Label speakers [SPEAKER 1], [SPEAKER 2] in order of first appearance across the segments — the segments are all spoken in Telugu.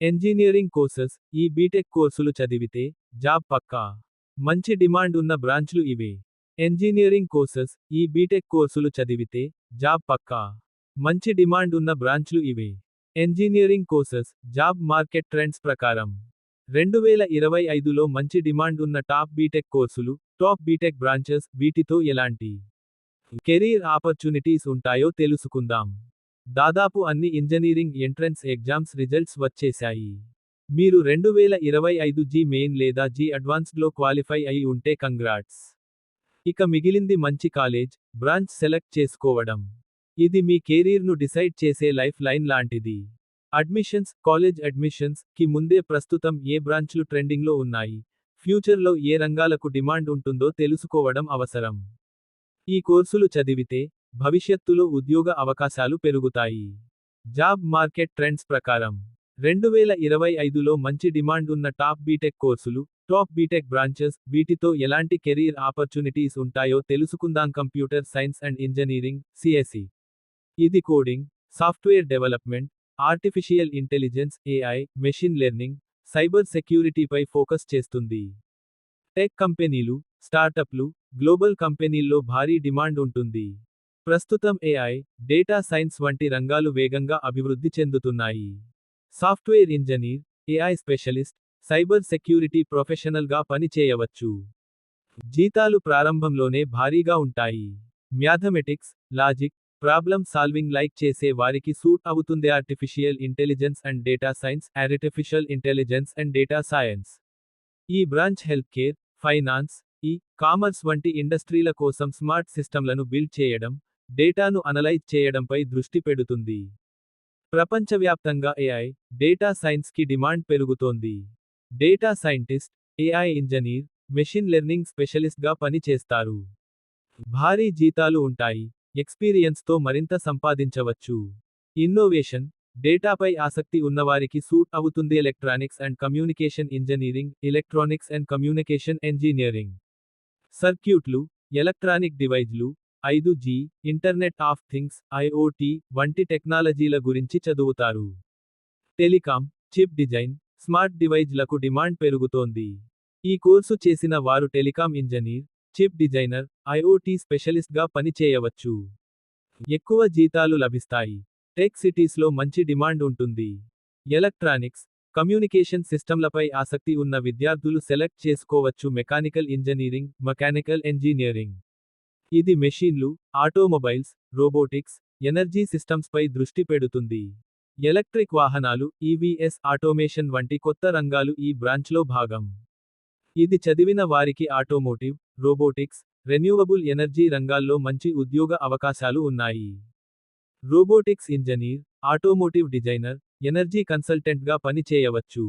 [SPEAKER 1] ఇంజనీరింగ్ కోర్సెస్, ఈ బీటెక్ కోర్సులు చదివితే జాబ్ పక్కా. మంచి డిమాండ్ ఉన్న బ్రాంచ్లు ఇవే. ఇంజనీరింగ్ కోర్సెస్, ఈ బీటెక్ కోర్సులు చదివితే జాబ్ పక్కా. మంచి డిమాండ్ ఉన్న బ్రాంచ్లు ఇవే. Engineering courses, job market trends ప్రకారం 2025లో మంచి డిమాండ్ ఉన్న టాప్ బీటెక్ కోర్సులు, టాప్ బీటెక్ బ్రాంచెస్, వీటితో ఎలాంటి కెరీర్ ఆపర్చునిటీస్ ఉంటాయో తెలుసుకుందాం. దాదాపు అన్ని ఇంజనీరింగ్ ఎంట్రన్స్ ఎగ్జామ్స్ రిజల్ట్స్ వచ్చేశాయి. మీరు 2025 జీ మెయిన్ లేదా జీ అడ్వాన్స్డ్లో క్వాలిఫై అయి ఉంటే కంగ్రాట్స్. ఇక మిగిలింది మంచి కాలేజ్, బ్రాంచ్ సెలెక్ట్ చేసుకోవడం. ఇది మీ కెరీర్ను డిసైడ్ చేసే లైఫ్ లైన్ లాంటిది. అడ్మిషన్స్, కాలేజ్ అడ్మిషన్స్ కి ముందే ప్రస్తుతం ఏ బ్రాంచ్లు ట్రెండింగ్లో ఉన్నాయి, ఫ్యూచర్లో ఏ రంగాలకు డిమాండ్ ఉంటుందో తెలుసుకోవడం అవసరం. ఈ కోర్సులు చదివితే భవిష్యత్తులో ఉద్యోగ అవకాశాలు పెరుగుతాయి. జాబ్ మార్కెట్ ట్రెండ్స్ ప్రకారం 2025లో మంచి డిమాండ్ ఉన్న టాప్ బీటెక్ కోర్సులు, టాప్ బీటెక్ బ్రాంచెస్, వీటితో ఎలాంటి కెరీర్ ఆపర్చునిటీస్ ఉంటాయో తెలుసుకుందాం. Computer science and engineering, CSE. ఇది coding, software development, artificial intelligence, AI, machine learning, cyber సెక్యూరిటీపై ఫోకస్ చేస్తుంది. టెక్ కంపెనీలు, స్టార్టప్లు, గ్లోబల్ కంపెనీల్లో భారీ డిమాండ్ ఉంటుంది. ప్రస్తుతం ఏఐ, డేటా సైన్స్ వంటి రంగాలు వేగంగా అభివృద్ధి చెందుతున్నాయి. Software engineer, AI specialist, cyber security ప్రొఫెషనల్గా పని చేయవచ్చు. జీతాలు ప్రారంభంలోనే భారీగా ఉంటాయి. Mathematics, logic, problem solving like చేసే వారికి సూట్ అవుతుంది. Artificial intelligence and data science, artificial intelligence and data science. ఈ branch health care, finance, e commerce వంటి ఇండస్ట్రీల కోసం స్మార్ట్ సిస్టమ్లను బిల్డ్ చేయడం, డేటాను అనలైజ్ చేయడంపై దృష్టి పెడుతుంది. ప్రపంచవ్యాప్తంగా ఏఐ, డేటా సైన్స్కి డిమాండ్ పెరుగుతోంది. Data scientist, AI engineer, machine learning స్పెషలిస్ట్గా పనిచేస్తారు. భారీ జీతాలు ఉంటాయి. ఎక్స్పీరియన్స్తో మరింత సంపాదించవచ్చు. ఇన్నోవేషన్, డేటాపై ఆసక్తి ఉన్నవారికి సూట్ అవుతుంది. Electronics and communication engineering, electronics and communication engineering. సర్క్యూట్లు, ఎలక్ట్రానిక్ డివైజ్లు, 5G, internet of things, IoT వంటి టెక్నాలజీల గురించి చదువుతారు. టెలికాం, చిప్ డిజైన్, స్మార్ట్ డివైజ్లకు డిమాండ్ పెరుగుతోంది. ఈ కోర్సు చేసిన వారు telecom engineer, chip designer, IoT స్పెషలిస్ట్గా పనిచేయవచ్చు. ఎక్కువ జీతాలు లభిస్తాయి. టెక్ సిటీస్లో మంచి డిమాండ్ ఉంటుంది. ఎలక్ట్రానిక్స్, కమ్యూనికేషన్ సిస్టమ్లపై ఆసక్తి ఉన్న విద్యార్థులు సెలెక్ట్ చేసుకోవచ్చు. Mechanical engineering, mechanical engineering. ఇది మెషీన్లు, ఆటోమొబైల్స్, రోబోటిక్స్, ఎనర్జీ సిస్టమ్స్పై దృష్టి పెడుతుంది. ఎలక్ట్రిక్ వాహనాలు, ఈవీఎస్, ఆటోమేషన్ వంటి కొత్త రంగాలు ఈ బ్రాంచ్లో భాగం. ఇది చదివిన వారికి ఆటోమోటివ్, రోబోటిక్స్, రెన్యూవబుల్ ఎనర్జీ రంగాల్లో మంచి ఉద్యోగ అవకాశాలు ఉన్నాయి. Robotics engineer, automotive designer, energy కన్సల్టెంట్గా పనిచేయవచ్చు.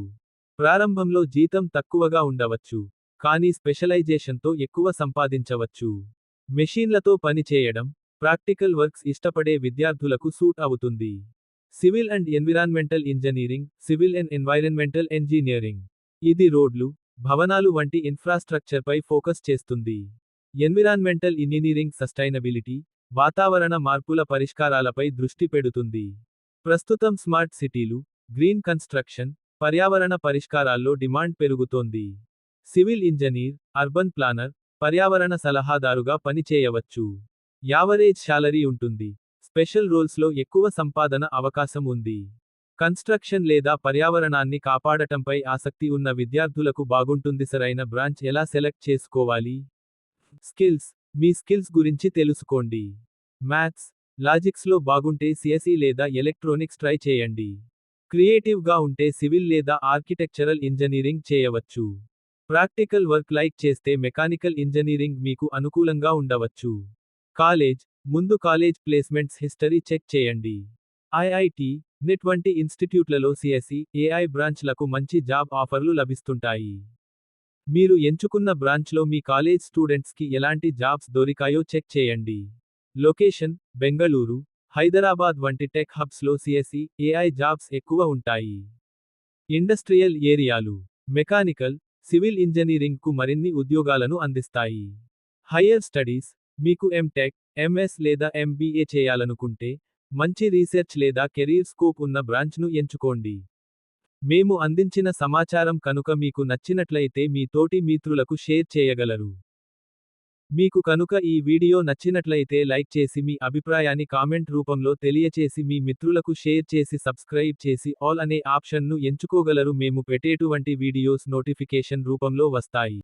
[SPEAKER 1] ప్రారంభంలో జీతం తక్కువగా ఉండవచ్చు, కానీ స్పెషలైజేషన్తో ఎక్కువ సంపాదించవచ్చు. మెషీన్లతో పనిచేయడం, ప్రాక్టికల్ వర్క్స్ ఇష్టపడే విద్యార్థులకు సూట్ అవుతుంది. Civil and environmental engineering, civil and environmental engineering. ఇది రోడ్లు, భవనాలు వంటి ఇన్ఫ్రాస్ట్రక్చర్పై ఫోకస్ చేస్తుంది. ఎన్విరాన్మెంటల్ ఇంజనీరింగ్ సస్టైనబిలిటీ, వాతావరణ మార్పుల పరిష్కారాలపై దృష్టి పెడుతుంది. ప్రస్తుతం స్మార్ట్ సిటీలు, గ్రీన్ కన్స్ట్రక్షన్, పర్యావరణ పరిష్కారాల్లో డిమాండ్ పెరుగుతోంది. సివిల్ ఇంజనీర్, అర్బన్ ప్లానర్, పర్యావరణ సలహాదారుగా పనిచేయవచ్చు. యావరేజ్ శాలరీ ఉంటుంది. స్పెషల్ రోల్స్లో ఎక్కువ సంపాదన అవకాశం ఉంది. కన్స్ట్రక్షన్ లేదా పర్యావరణాన్ని కాపాడటంపై ఆసక్తి ఉన్న విద్యార్థులకు బాగుంటుంది. సరైన బ్రాంచ్ ఎలా సెలెక్ట్ చేసుకోవాలి? స్కిల్స్, మీ స్కిల్స్ గురించి తెలుసుకోండి. మ్యాథ్స్, లాజిక్స్లో బాగుంటే సిఎస్ఈ లేదా ఎలక్ట్రానిక్స్ ట్రై చేయండి. క్రియేటివ్గా ఉంటే సివిల్ లేదా ఆర్కిటెక్చరల్ ఇంజనీరింగ్ చేయవచ్చు. ప్రాక్టికల్ వర్క్ లైక్ చేస్తే మెకానికల్ ఇంజనీరింగ్ మీకు అనుకూలంగా ఉండవచ్చు. కాలేజ్, ముందు కాలేజ్ ప్లేస్మెంట్స్ హిస్టరీ చెక్ చేయండి. ఐఐటి, నెట్ వంటి ఇన్స్టిట్యూట్లలో సిఎస్ఈ, ఏఐ బ్రాంచ్లకు మంచి జాబ్ ఆఫర్లు లభిస్తుంటాయి. మీరు ఎంచుకున్న బ్రాంచ్లో మీ కాలేజ్ స్టూడెంట్స్కి ఎలాంటి జాబ్స్ దొరికాయో చెక్ చేయండి. లొకేషన్, బెంగళూరు, హైదరాబాద్ వంటి టెక్ హబ్స్లో సిఎస్ఈ, ఏఐ జాబ్స్ ఎక్కువ ఉంటాయి. ఇండస్ట్రియల్ ఏరియాలు, మెకానికల్, సివిల్ ఇంజనీరింగ్కు మరిన్ని ఉద్యోగాలను అందిస్తాయి. హయ్యర్ స్టడీస్, మీకు ఎంటెక్, ఎంఎస్ లేదా ఎంబీఏ చేయాలనుకుంటే, మంచి రీసెర్చ్ లేదా కెరీర్ స్కోప్ ఉన్న బ్రాంచ్ను ఎంచుకోండి. మేము అందించిన సమాచారం కనుక మీకు నచ్చినట్లయితే మీ తోటి మిత్రులకు షేర్ చేయగలరు. మీకు కనుక ఈ వీడియో నచ్చినట్లయితే లైక్ చేసి మీ అభిప్రాయాన్ని కామెంట్ రూపంలో తెలియచేసి మీ మిత్రులకు షేర్ చేసి సబ్స్క్రైబ్ చేసి ఆల్ అనే ఆప్షన్ను ఎంచుకోగలరు. మేము పెట్టేటువంటి వీడియోస్ నోటిఫికేషన్ రూపంలో వస్తాయి.